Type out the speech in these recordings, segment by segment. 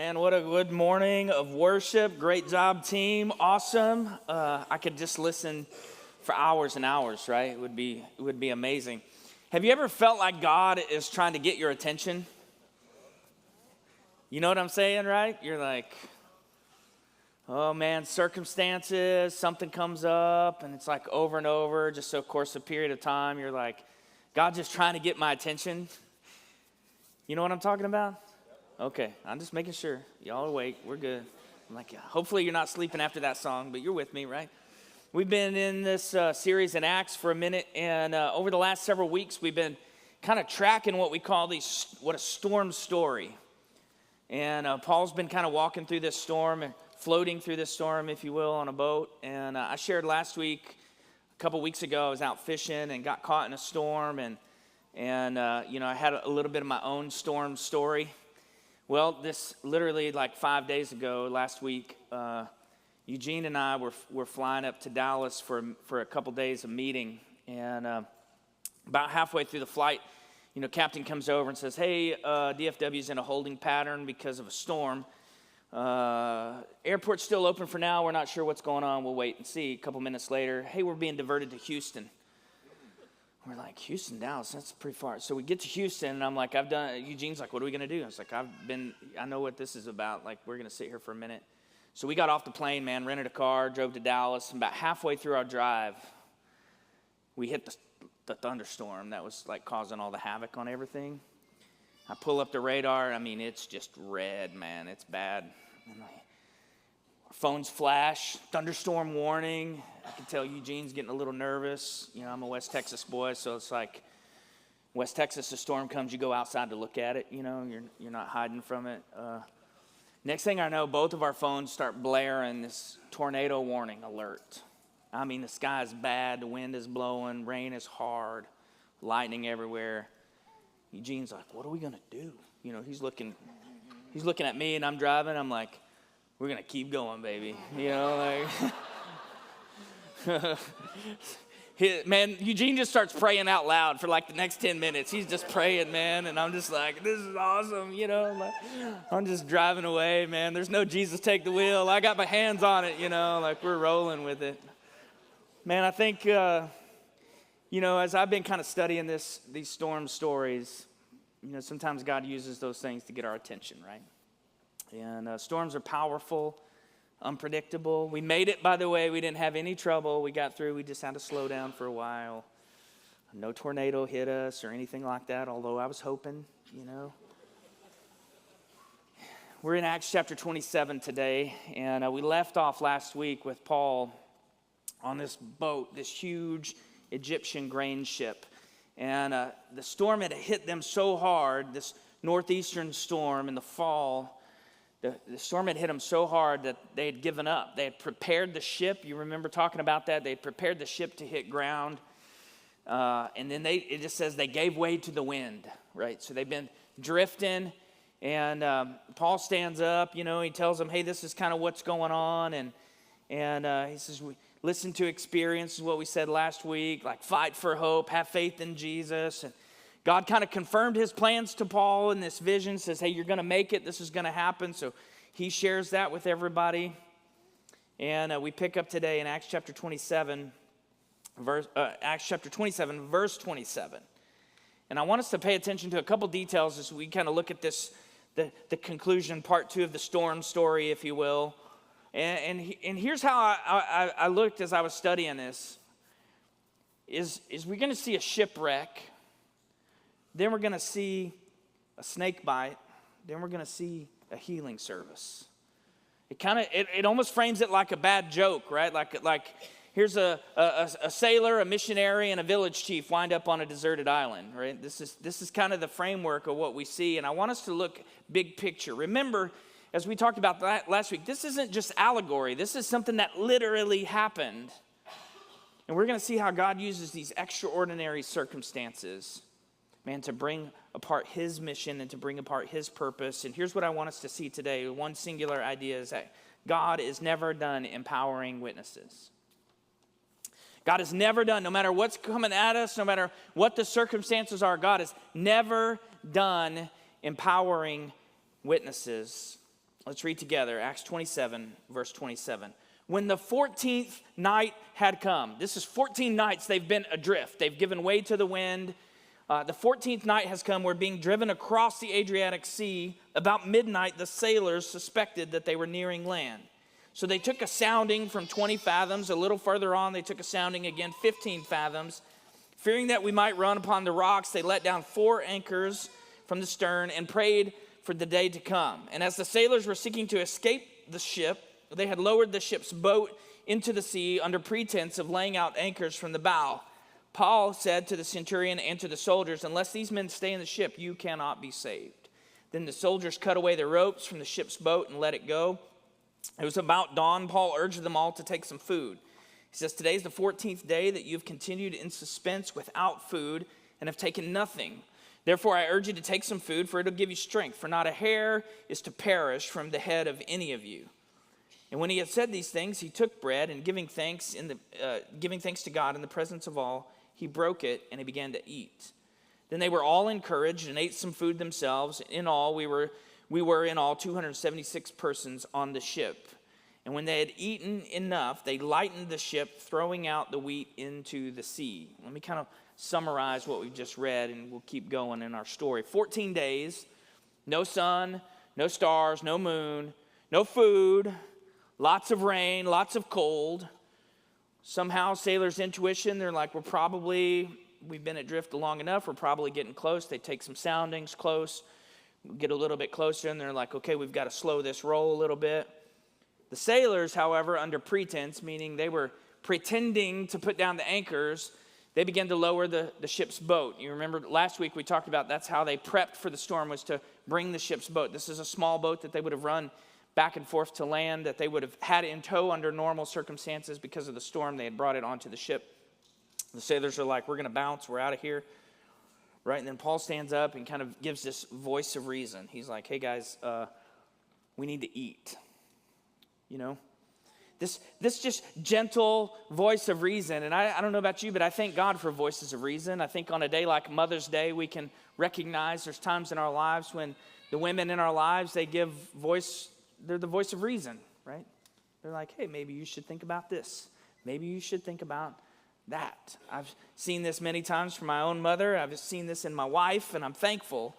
Man, what a good morning of worship. Great job, team. Awesome. I could just listen for hours and hours, right? It would be amazing. Have you ever felt like God is trying to get your attention? You know what I'm saying, right? You're like, oh man, circumstances, something comes up, and it's like over and over, just so of course a period of time, you're like, God's just trying to get my attention. You know what I'm talking about? Okay, I'm just making sure. Y'all awake, we're good. I'm like, yeah, hopefully you're not sleeping after that song, but you're with me, right? We've been in this series in Acts for a minute, and over the last several weeks, we've been kind of tracking what we call what a storm story. And Paul's been kind of walking through this storm, and floating through this storm, if you will, on a boat. And I shared last week, a couple weeks ago, I was out fishing and got caught in a storm, and I had a little bit of my own storm story. Well, this literally like 5 days ago, last week, Eugene and I were flying up to Dallas for a couple days of meeting, and about halfway through the flight, captain comes over and says, "Hey, DFW's in a holding pattern because of a storm. Airport's still open for now. We're not sure what's going on. We'll wait and see." A couple minutes later, "Hey, we're being diverted to Houston." We're like, "Houston, Dallas, that's pretty far." So we get to Houston, and I'm like, Eugene's like, "What are we going to do?" I was like, I know what this is about. Like, we're going to sit here for a minute. So we got off the plane, man, rented a car, drove to Dallas, and about halfway through our drive, we hit the thunderstorm that was like causing all the havoc on everything. I pull up the radar. I mean, it's just red, man. It's bad. And our phones flash, thunderstorm warning. I can tell Eugene's getting a little nervous. I'm a West Texas boy, so it's like West Texas, the storm comes, you go outside to look at it. You're not hiding from it. Next thing I know, both of our phones start blaring this tornado warning alert. I mean, the sky is bad, the wind is blowing, rain is hard, lightning everywhere. Eugene's like, "What are we gonna do?" He's looking at me, and I'm driving. I'm like, "We're gonna keep going, baby." Man, Eugene just starts praying out loud for like the next 10 minutes. He's just praying, man, and I'm just like, "This is awesome," I'm just driving away, man. There's no Jesus take the wheel. I got my hands on it, like we're rolling with it. Man, I think, as I've been kind of studying these storm stories, sometimes God uses those things to get our attention, right? And storms are powerful, unpredictable. We made it, by the way. We didn't have any trouble. We got through. We just had to slow down for a while. No tornado hit us or anything like that, although I was hoping, We're in Acts chapter 27 today, and we left off last week with Paul on this boat, this huge Egyptian grain ship. And the storm had hit them so hard, this northeastern storm in the fall. The storm had hit them so hard that they had given up. They had prepared the ship. You remember talking about that? They had prepared the ship to hit ground. And then it just says they gave way to the wind, right? So they've been drifting. And Paul stands up, he tells them, "Hey, this is kind of what's going on." And he says, "Listen to experience," is what we said last week. Like, fight for hope, have faith in Jesus. And God kind of confirmed his plans to Paul in this vision, says, "Hey, you're going to make it. This is going to happen." So he shares that with everybody. And we pick up today in Acts chapter 27, verse 27. And I want us to pay attention to a couple details as we kind of look at this, the conclusion, part 2 of the storm story, if you will. And here's how I looked as I was studying this. Is we're going to see a shipwreck. Then we're going to see a snake bite. Then we're going to see a healing service. It almost frames it like a bad joke, right? Like here's a sailor, a missionary, and a village chief wind up on a deserted island, right? This is kind of the framework of what we see, and I want us to look big picture. Remember, as we talked about that last week, this isn't just allegory. This is something that literally happened. And we're going to see how God uses these extraordinary circumstances, man, to bring apart his mission and to bring apart his purpose. And here's what I want us to see today. One singular idea is that God is never done empowering witnesses. God is never done, no matter what's coming at us, no matter what the circumstances are, God is never done empowering witnesses. Let's read together, Acts 27, verse 27. When the 14th night had come, this is 14 nights they've been adrift. They've given way to the wind. The 14th night has come. We're being driven across the Adriatic Sea. About midnight, the sailors suspected that they were nearing land. So they took a sounding from 20 fathoms. A little further on, they took a sounding again, 15 fathoms. Fearing that we might run upon the rocks, they let down 4 anchors from the stern and prayed for the day to come. And as the sailors were seeking to escape the ship, they had lowered the ship's boat into the sea under pretense of laying out anchors from the bow. Paul said to the centurion and to the soldiers, "Unless these men stay in the ship, you cannot be saved." Then the soldiers cut away the ropes from the ship's boat and let it go. It was about dawn. Paul urged them all to take some food. He says, "Today is the 14th day that you've continued in suspense without food and have taken nothing. Therefore, I urge you to take some food, for it will give you strength. For not a hair is to perish from the head of any of you." And when he had said these things, he took bread and giving thanks to God in the presence of all, he broke it and he began to eat. Then they were all encouraged and ate some food themselves. In all, we were in all 276 persons on the ship. And when they had eaten enough, they lightened the ship, throwing out the wheat into the sea. Let me kind of summarize what we've just read, and we'll keep going in our story. 14 days, no sun, no stars, no moon, no food, lots of rain, lots of cold. Somehow, sailors' intuition, they're like, we've been adrift long enough, we're probably getting close. They take some soundings close, get a little bit closer, and they're like, okay, we've got to slow this roll a little bit. The sailors, however, under pretense, meaning they were pretending to put down the anchors, they began to lower the ship's boat. You remember last week we talked about that's how they prepped for the storm, was to bring the ship's boat. This is a small boat that they would have run back and forth to land, that they would have had in tow under normal circumstances. Because of the storm, they had brought it onto the ship. The sailors are like, we're going to bounce, we're out of here. Right, and then Paul stands up and kind of gives this voice of reason. He's like, hey guys, we need to eat. You know, this just gentle voice of reason. And I don't know about you, but I thank God for voices of reason. I think on a day like Mother's Day, we can recognize there's times in our lives when the women in our lives, they give voice, they're the voice of reason, right? They're like, hey, maybe you should think about this. Maybe you should think about that. I've seen this many times from my own mother. I've seen this in my wife, and I'm thankful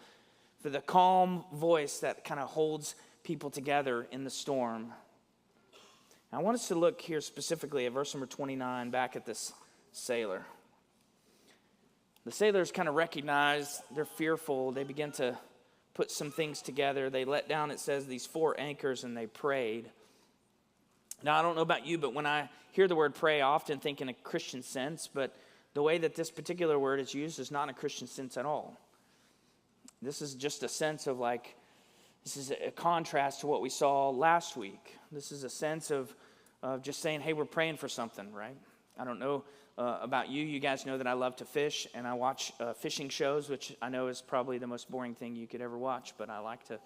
for the calm voice that kind of holds people together in the storm. I want us to look here specifically at verse number 29, back at this sailor. The sailors kind of recognize they're fearful. They begin to put some things together. They let down, it says, these 4 anchors, and they prayed. Now, I don't know about you, but when I hear the word pray, I often think in a Christian sense, but the way that this particular word is used is not in a Christian sense at all. This is just a sense of like, this is a contrast to what we saw last week. This is a sense of just saying, hey, we're praying for something, right? I don't know about you. You guys know that I love to fish, and I watch fishing shows, which I know is probably the most boring thing you could ever watch, but I like to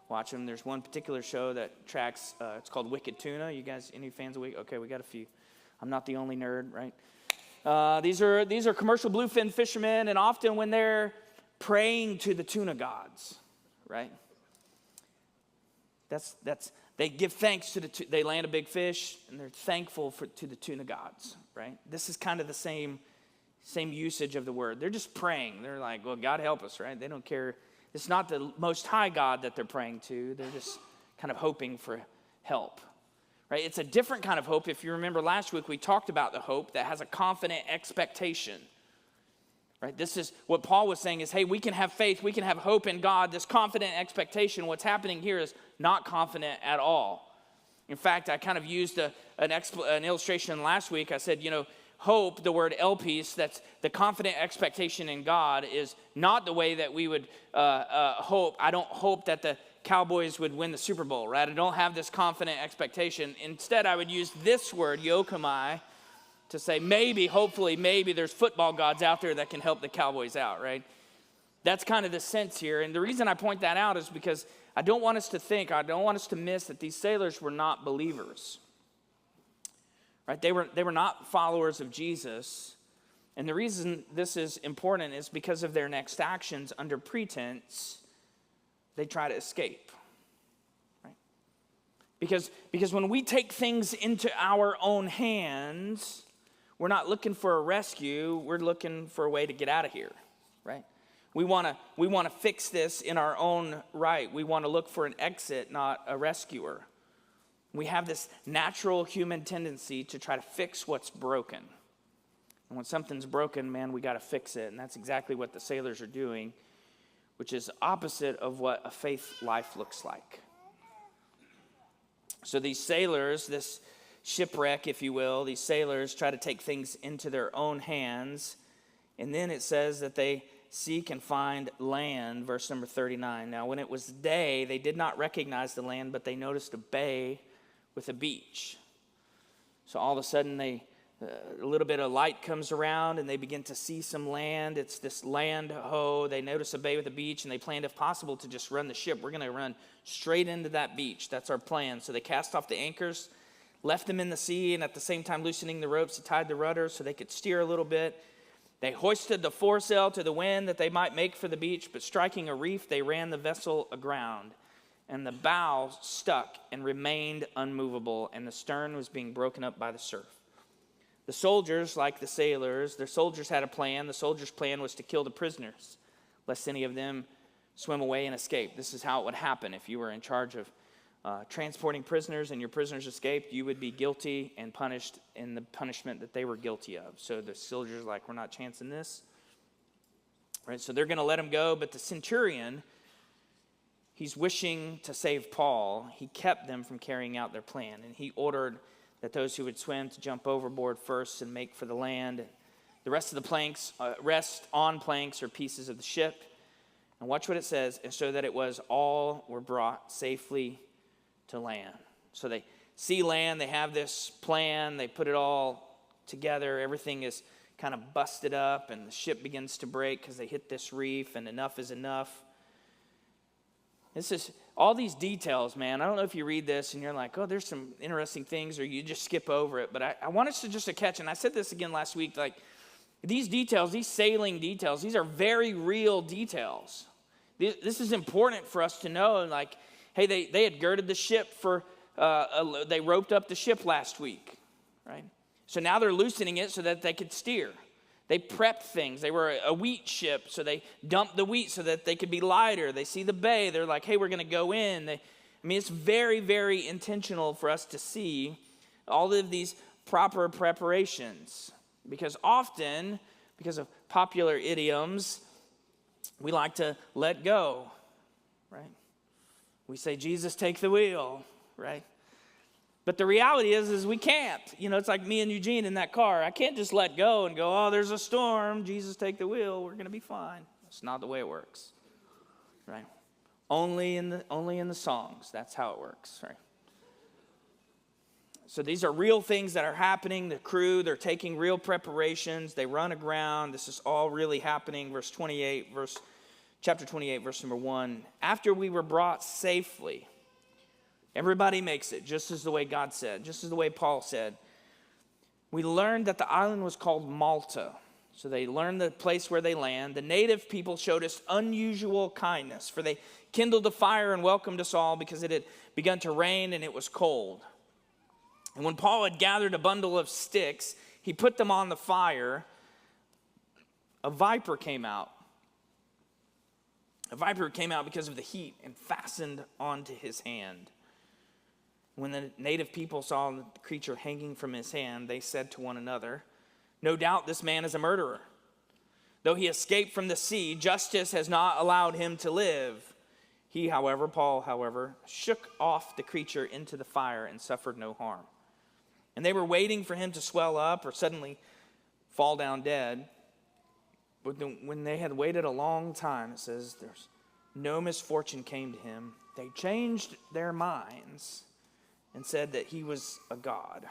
watch them. There's one particular show that tracks, it's called Wicked Tuna. You guys, any fans of Wicked? Okay, we got a few. I'm not the only nerd, right? These are commercial bluefin fishermen, and often when they're praying to the tuna gods, right? They give thanks to they land a big fish, and they're thankful to the tuna gods, right? This is kind of the same usage of the word. They're just praying. They're like, well, God help us, right? They don't care. It's not the Most High God that they're praying to. They're just kind of hoping for help, right? It's a different kind of hope. If you remember last week, we talked about the hope that has a confident expectation. Right? This is what Paul was saying is, hey, we can have faith, we can have hope in God, this confident expectation. What's happening here is not confident at all. In fact, I kind of used an illustration last week. I said, hope, the word elpis, that's the confident expectation in God, is not the way that we would hope. I don't hope that the Cowboys would win the Super Bowl, right? I don't have this confident expectation. Instead, I would use this word, yokomai, to say maybe, hopefully, maybe there's football gods out there that can help the Cowboys out, right? That's kind of the sense here. And the reason I point that out is because I don't want us to miss that these sailors were not believers, right? They were not followers of Jesus. And the reason this is important is because of their next actions. Under pretense, they try to escape, right? Because when we take things into our own hands, we're not looking for a rescue, we're looking for a way to get out of here, right? We want to fix this in our own right. We want to look for an exit, not a rescuer. We have this natural human tendency to try to fix what's broken. And when something's broken, man, we got to fix it. And that's exactly what the sailors are doing, which is opposite of what a faith life looks like. So these sailors, this shipwreck, if you will, these sailors try to take things into their own hands. And then it says that they seek and find land, verse number 39. Now, when it was day, they did not recognize the land, but they noticed a bay with a beach. So all of a sudden, a little bit of light comes around, and they begin to see some land. It's this land ho. They notice a bay with a beach, and they planned, if possible, to just run the ship. We're going to run straight into that beach. That's our plan. So they cast off the anchors, left them in the sea, and at the same time loosening the ropes, they tied the rudder so they could steer a little bit. They hoisted the foresail to the wind that they might make for the beach, but striking a reef, they ran the vessel aground. And the bow stuck and remained unmovable, and the stern was being broken up by the surf. The soldiers, like the sailors, their soldiers had a plan. The soldiers' plan was to kill the prisoners, lest any of them swim away and escape. This is how it would happen. If you were in charge of transporting prisoners and your prisoners escaped, you would be guilty and punished in the punishment that they were guilty of. So the soldiers are like, we're not chancing this. Right? So they're going to let him go, but the centurion, he's wishing to save Paul. He kept them from carrying out their plan, and he ordered that those who would swim to jump overboard first and make for the land. The rest of the planks rest on planks or pieces of the ship. And watch what it says. And so that it was all were brought safely to land. So they see land. They have this plan. They put it all together. Everything is kind of busted up, and the ship begins to break because they hit this reef, and enough is enough. This is all these details, man. I don't know if you read this and you're like, oh, there's some interesting things, or you just skip over it. But I want us to just catch, and I said this again last week, like these details, these sailing details, these are very real details. This is important for us to know. Like, hey, they had girded the ship for, they roped up the ship last week, right? So now they're loosening it so that they could steer. They prepped things. They were a wheat ship, so they dumped the wheat so that they could be lighter. They see the bay. They're like, hey, we're going to go in. It's very, very intentional for us to see all of these proper preparations. Because often, because of popular idioms, we like to let go, right? We say, Jesus, take the wheel, right? But the reality is we can't. It's like me and Eugene in that car. I can't just let go and go, oh, there's a storm. Jesus, take the wheel. We're going to be fine. That's not the way it works, right? Only in the songs. That's how it works, right? So these are real things that are happening. The crew, they're taking real preparations. They run aground. This is all really happening. Chapter 28, verse number 1. After we were brought safely, everybody makes it, just as the way God said, just as the way Paul said. We learned that the island was called Malta. So they learned the place where they land. The native people showed us unusual kindness, for they kindled a fire and welcomed us all because it had begun to rain and it was cold. And when Paul had gathered a bundle of sticks, he put them on the fire. A viper came out. A viper came out because of the heat and fastened onto his hand. When the native people saw the creature hanging from his hand, they said to one another, no doubt this man is a murderer. Though he escaped from the sea, justice has not allowed him to live. Paul, however, shook off the creature into the fire and suffered no harm. And they were waiting for him to swell up or suddenly fall down dead. But when they had waited a long time, it says there's no misfortune came to him. They changed their minds and said that he was a god.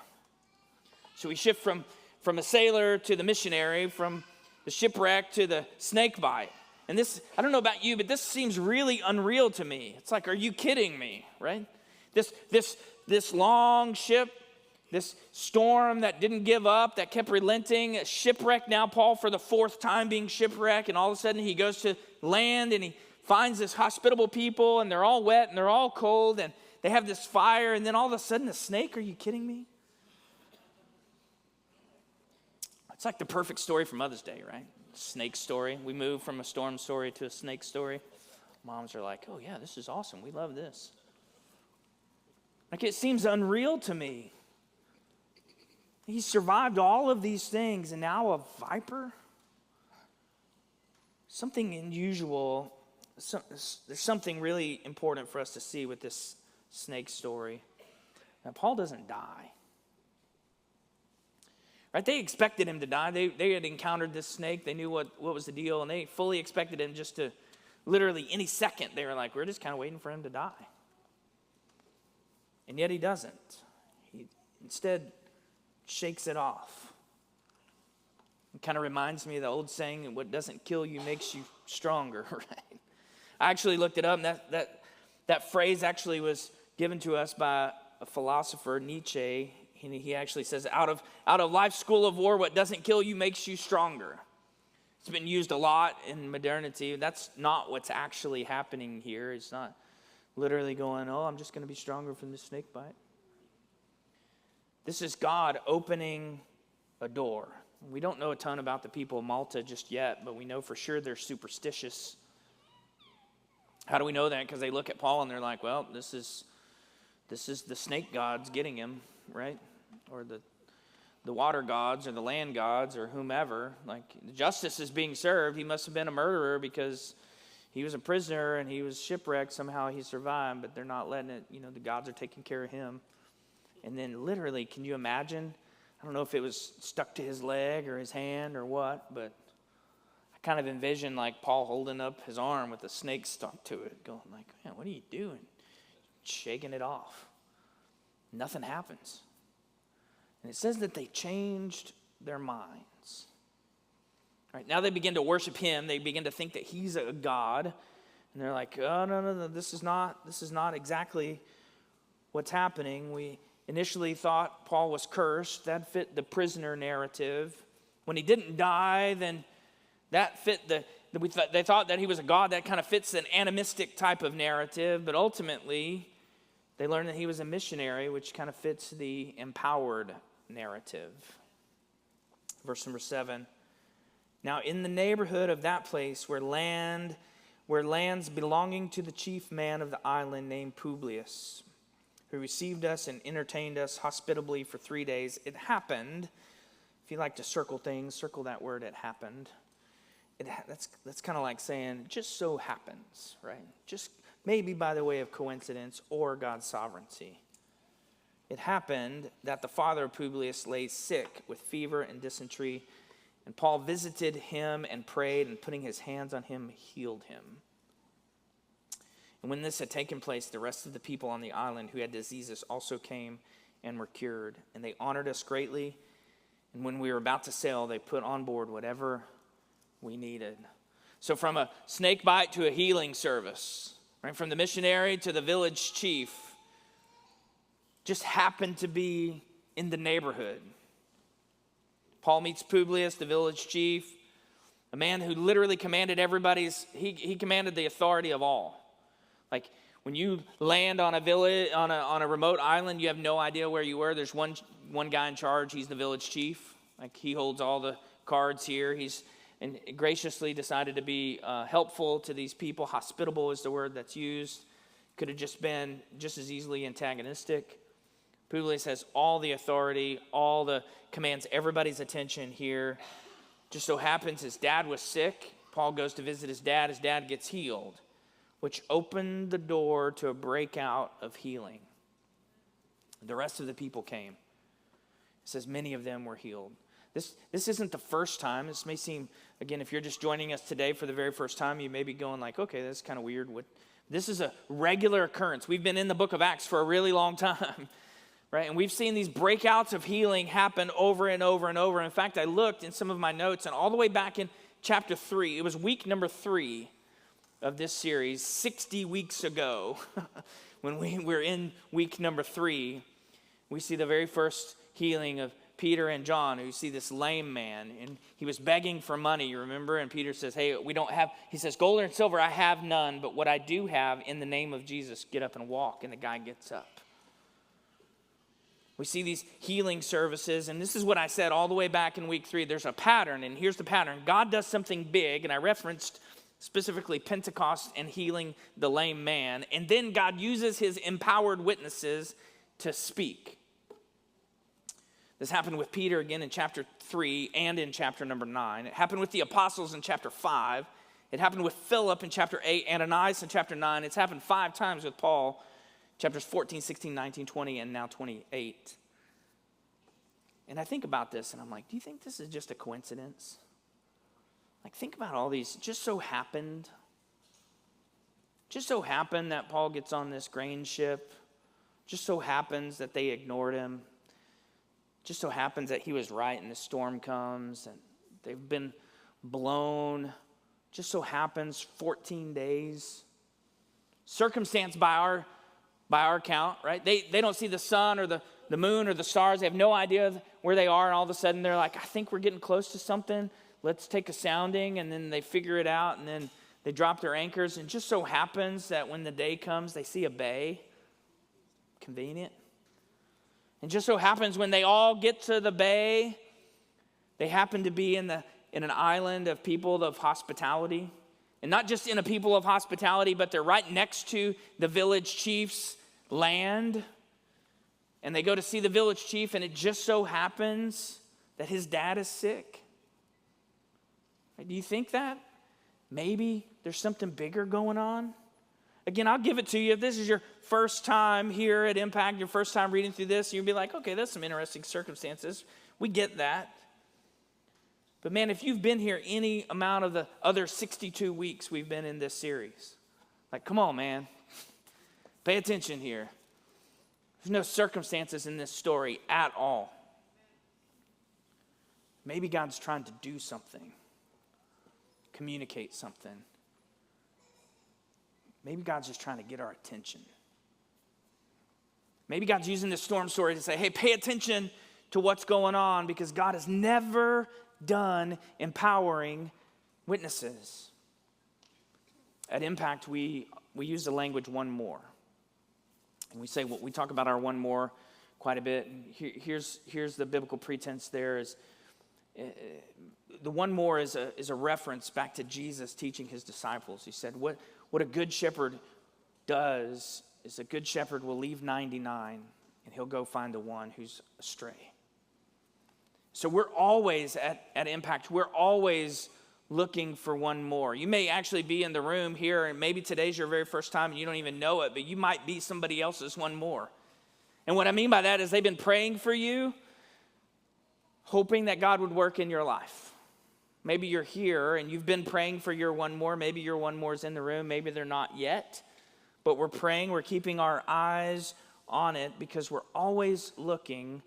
So we shift from a sailor to the missionary, from the shipwreck to the snake bite. And this, I don't know about you, but this seems really unreal to me. It's like, are you kidding me, right? This long ship, this storm that didn't give up, that kept relenting, a shipwreck now, Paul for the fourth time being shipwrecked, and all of a sudden he goes to land and he finds this hospitable people, and they're all wet and they're all cold, and they have this fire, and then all of a sudden a snake. Are you kidding me? It's like the perfect story for Mother's Day, right? Snake story. We move from a storm story to a snake story. Moms are like, oh yeah, this is awesome. We love this. Like, it seems unreal to me. He survived all of these things, and now a viper? Something unusual. There's something really important for us to see with this snake story. Now, Paul doesn't die. Right? They expected him to die. They had encountered this snake. They knew what was the deal, and they fully expected him just to, literally any second, they were like, we're just kind of waiting for him to die. And yet he doesn't. He instead shakes it off. It kind of reminds me of the old saying, what doesn't kill you makes you stronger, right? I actually looked it up, and that phrase actually was given to us by a philosopher, Nietzsche. He actually says, out of life's school of war, what doesn't kill you makes you stronger. It's been used a lot in modernity. That's not what's actually happening here. It's not literally going, oh, I'm just going to be stronger from this snake bite. This is God opening a door. We don't know a ton about the people of Malta just yet, but we know for sure they're superstitious. How do we know that? Because they look at Paul and they're like, well, this is the snake gods getting him, right? Or the water gods or the land gods or whomever. Like, justice is being served. He must have been a murderer because he was a prisoner and he was shipwrecked. Somehow he survived, but they're not letting it, the gods are taking care of him. And then literally, can you imagine? I don't know if it was stuck to his leg or his hand or what, but I kind of envision like Paul holding up his arm with a snake stuck to it, going like, man, what are you doing? Shaking it off. Nothing happens. And it says that they changed their minds. All right, now they begin to worship him. They begin to think that he's a god. And they're like, oh, no, this is not exactly what's happening. We initially thought Paul was cursed. That fit the prisoner narrative. When he didn't die, then that fit they thought that he was a god. That kind of fits an animistic type of narrative. But ultimately, they learned that he was a missionary, which kind of fits the empowered narrative. Verse number 7. Now in the neighborhood of that place where lands belonging to the chief man of the island named Publius, who received us and entertained us hospitably for 3 days, it happened. If you like to circle things, circle that word, it happened. That's kind of like saying, it just so happens, right? Just maybe by the way of coincidence or God's sovereignty. It happened that the father of Publius lay sick with fever and dysentery, and Paul visited him and prayed, and putting his hands on him, healed him. And when this had taken place, the rest of the people on the island who had diseases also came and were cured. And they honored us greatly. And when we were about to sail, they put on board whatever we needed. So from a snake bite to a healing service, right? From the missionary to the village chief, just happened to be in the neighborhood. Paul meets Publius, the village chief, a man who literally commanded he commanded the authority of all. Like, when you land on a village, on a remote island, you have no idea where you were. There's one guy in charge. He's the village chief. Like, he holds all the cards here. And graciously decided to be helpful to these people. Hospitable is the word that's used. Could have just been just as easily antagonistic. Publius has all the authority, all the commands, everybody's attention here. Just so happens his dad was sick. Paul goes to visit his dad. His dad gets healed, which opened the door to a breakout of healing. The rest of the people came. It says many of them were healed. This isn't the first time. This may seem, again, if you're just joining us today for the very first time, you may be going like, okay, that's kind of weird. This is a regular occurrence. We've been in the book of Acts for a really long time, right? And we've seen these breakouts of healing happen over and over and over. In fact, I looked in some of my notes, and all the way back in chapter 3, it was week number 3 of this series, 60 weeks ago, when we're in week number 3, we see the very first healing of Peter and John, who see this lame man, and he was begging for money, you remember? And Peter says, hey, we don't have, he says, gold and silver I have none, but what I do have, in the name of Jesus, get up and walk. And the guy gets up. We see these healing services, and this is what I said all the way back in week 3. There's a pattern, and here's the pattern. God does something big, and I referenced specifically Pentecost and healing the lame man, and then God uses his empowered witnesses to speak. This happened with Peter again in chapter 3 and in chapter number 9. It happened with the apostles in chapter 5. It happened with Philip in chapter 8, Ananias in chapter 9. It's happened 5 times with Paul, chapters 14, 16, 19, 20, and now 28. And I think about this, and I'm like, do you think this is just a coincidence? Like, think about all these. Just so happened that Paul gets on this grain ship. Just so happens that they ignored him. Just so happens that he was right and the storm comes and they've been blown. Just so happens 14 days. Circumstance by our count, right? They don't see the sun or the moon or the stars. They have no idea where they are, and all of a sudden they're like, I think we're getting close to something. Let's take a sounding, and then they figure it out, and then they drop their anchors, and just so happens that when the day comes, they see a bay. Convenient. And just so happens when they all get to the bay, they happen to be in an island of people of hospitality. And not just in a people of hospitality, but they're right next to the village chief's land. And they go to see the village chief, and it just so happens that his dad is sick. Do you think that maybe there's something bigger going on? Again, I'll give it to you. If this is your first time here at Impact, your first time reading through this, you'll be like, okay, that's some interesting circumstances. We get that. But man, if you've been here any amount of the other 62 weeks we've been in this series, like, come on, man. Pay attention here. There's no circumstances in this story at all. Maybe God's trying to do something, communicate something. Maybe God's just trying to get our attention. Maybe God's using this storm story to say, hey, pay attention to what's going on, because God has never done empowering witnesses. At Impact, we use the language one more. And we say, well, we talk about our one more quite a bit. Here's the biblical pretense there is, the one more is a reference back to Jesus teaching his disciples. He said, what a good shepherd does is a good shepherd will leave 99 and he'll go find the one who's astray. So we're always at Impact, we're always looking for one more. You may actually be in the room here, and maybe today's your very first time and you don't even know it, but you might be somebody else's one more. And what I mean by that is they've been praying for you, hoping that God would work in your life. Maybe you're here and you've been praying for your one more. Maybe your one more is in the room. Maybe they're not yet. But we're praying. We're keeping our eyes on it because we're always looking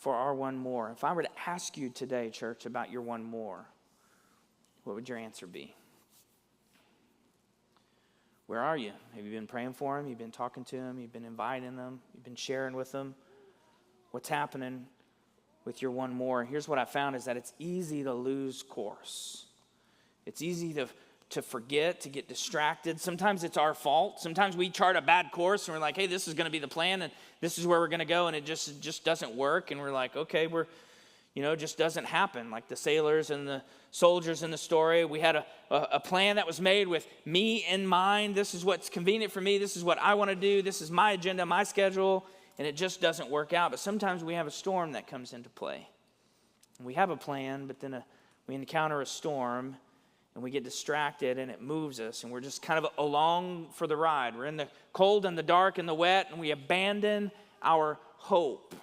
for our one more. If I were to ask you today, church, about your one more, what would your answer be? Where are you? Have you been praying for him? You've been talking to him? You've been inviting them? You've been sharing with them? What's happening with your one more? Here's what I found is that it's easy to lose course. It's easy to forget, to get distracted. Sometimes it's our fault. Sometimes we chart a bad course and we're like, hey, this is going to be the plan and this is where we're going to go, and it just doesn't work. And we're like, okay, it just doesn't happen. Like the sailors and the soldiers in the story, we had a plan that was made with me in mind. This is what's convenient for me. This is what I want to do. This is my agenda, my schedule. And it just doesn't work out. But sometimes we have a storm that comes into play. And we have a plan, but then we encounter a storm, and we get distracted, and it moves us. And we're just kind of along for the ride. We're in the cold and the dark and the wet, and we abandon our hope.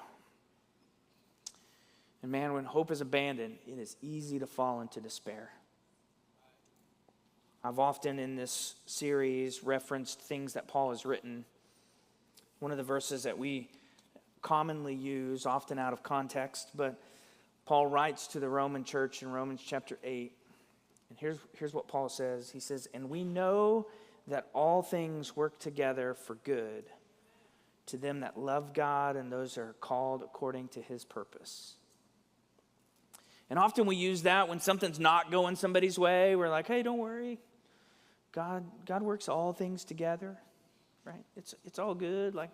And man, when hope is abandoned, it is easy to fall into despair. I've often in this series referenced things that Paul has written. One of the verses that we commonly use, often out of context, but Paul writes to the Roman church in Romans chapter 8. And here's what Paul says. He says, and we know that all things work together for good to them that love God and those that are called according to his purpose. And often we use that when something's not going somebody's way. We're like, hey, don't worry. God works all things together, right? It's all good. Like,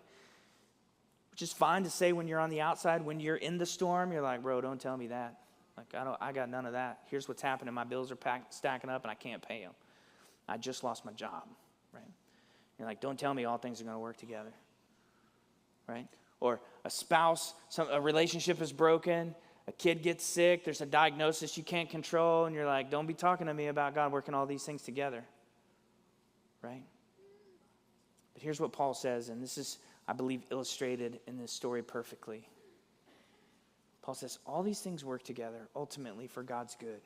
which is fine to say when you're on the outside. When you're in the storm, you're like, bro, don't tell me that. Like, I got none of that. Here's what's happening. My bills are stacking up and I can't pay them. I just lost my job, right? You're like, don't tell me all things are going to work together, right? Or a spouse, a relationship is broken, a kid gets sick, there's a diagnosis you can't control, and you're like, don't be talking to me about God working all these things together, right? But here's what Paul says, and this is, I believe, illustrated in this story perfectly. Paul says, all these things work together ultimately for God's good.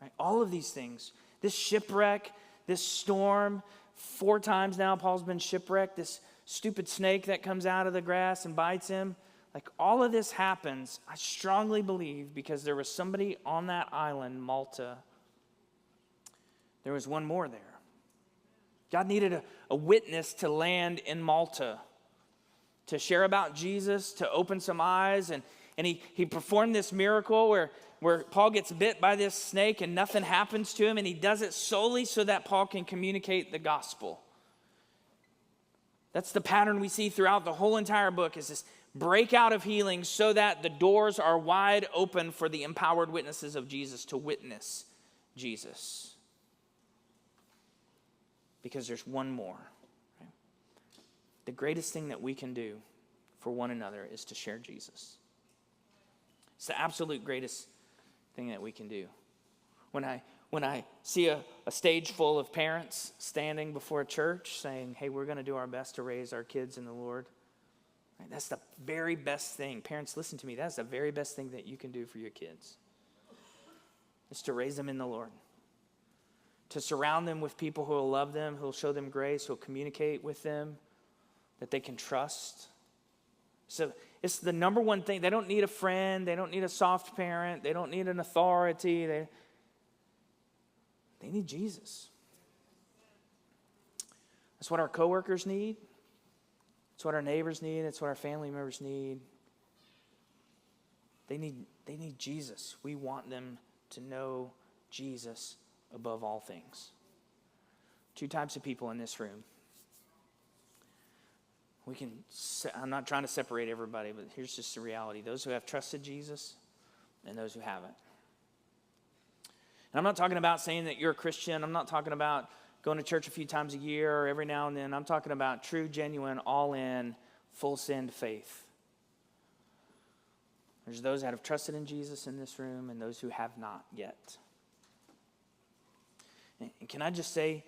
Right? All of these things, this shipwreck, this storm, 4 times now Paul's been shipwrecked, this stupid snake that comes out of the grass and bites him. Like, all of this happens, I strongly believe, because there was somebody on that island, Malta. There was one more there. God needed a witness to land in Malta, to share about Jesus, to open some eyes. And he performed this miracle where Paul gets bit by this snake and nothing happens to him. And he does it solely so that Paul can communicate the gospel. That's the pattern we see throughout the whole entire book, is this breakout of healing so that the doors are wide open for the empowered witnesses of Jesus to witness Jesus. Because there's one more. Right? The greatest thing that we can do for one another is to share Jesus. It's the absolute greatest thing that we can do. When I see a stage full of parents standing before a church saying, hey, we're going to do our best to raise our kids in the Lord. Right? That's the very best thing. Parents, listen to me. That's the very best thing that you can do for your kids. Is to raise them in the Lord. To surround them with people who will love them, who will show them grace, who will communicate with them, that they can trust. So it's the number one thing. They don't need a friend. They don't need a soft parent. They don't need an authority. They need Jesus. That's what our coworkers need. It's what our neighbors need. It's what our family members need. They need Jesus. We want them to know Jesus above all things. 2 types of people in this room. I'm not trying to separate everybody, but here's just the reality. Those who have trusted Jesus and those who haven't. And I'm not talking about saying that you're a Christian. I'm not talking about going to church a few times a year or every now and then. I'm talking about true, genuine, all-in, full-send faith. There's those that have trusted in Jesus in this room and those who have not yet. And can I just say,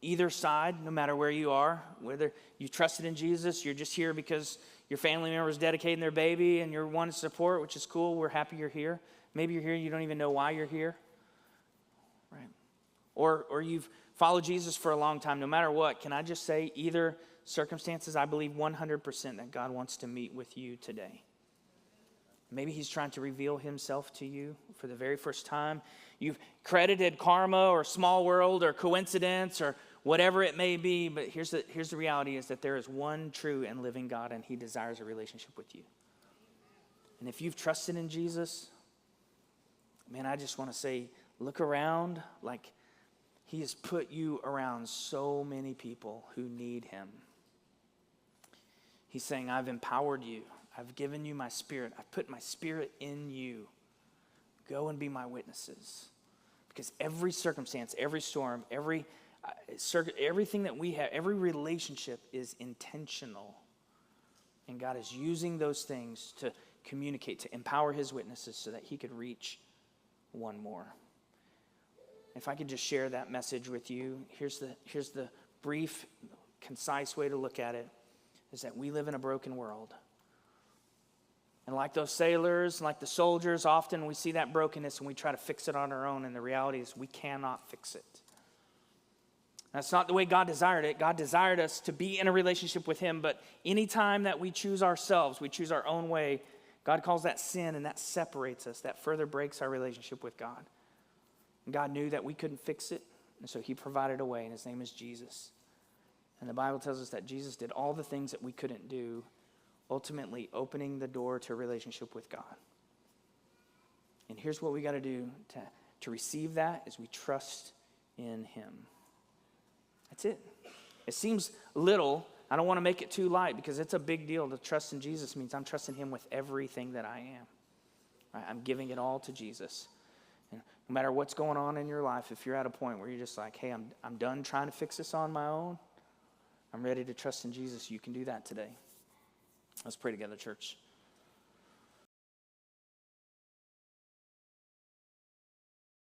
either side, no matter where you are, whether you trusted in Jesus, you're just here because your family member is dedicating their baby and you're wanting support, which is cool. We're happy you're here. Maybe you're here, you don't even know why you're here. Right? Or you've followed Jesus for a long time. No matter what, can I just say, either circumstances, I believe 100% that God wants to meet with you today. Maybe he's trying to reveal himself to you for the very first time. You've credited karma or small world or coincidence or whatever it may be, but here's the reality is that there is one true and living God, and he desires a relationship with you. And if you've trusted in Jesus, man, I just want to say, look around. Like, he has put you around so many people who need him. He's saying, I've empowered you. I've given you my spirit. I've put my spirit in you. Go and be my witnesses. Because every circumstance, every storm, everything that we have, every relationship is intentional. And God is using those things to communicate, to empower his witnesses so that he could reach one more. If I could just share that message with you, here's the brief, concise way to look at it, is that we live in a broken world. And like those sailors, like the soldiers, often we see that brokenness and we try to fix it on our own, and the reality is we cannot fix it. That's not the way God desired it. God desired us to be in a relationship with him, but anytime that we choose ourselves, we choose our own way, God calls that sin, and that separates us. That further breaks our relationship with God. And God knew that we couldn't fix it, and so he provided a way, and his name is Jesus. And the Bible tells us that Jesus did all the things that we couldn't do, ultimately opening the door to a relationship with God. here's what we got to do to receive that is we trust in him. That's it. It seems little. I don't want to make it too light because it's a big deal. To trust in Jesus means I'm trusting him with everything that I am. Right? I'm giving it all to Jesus. And no matter what's going on in your life, if you're at a point where you're just like, hey, I'm done trying to fix this on my own, I'm ready to trust in Jesus, you can do that today. Let's pray together, church.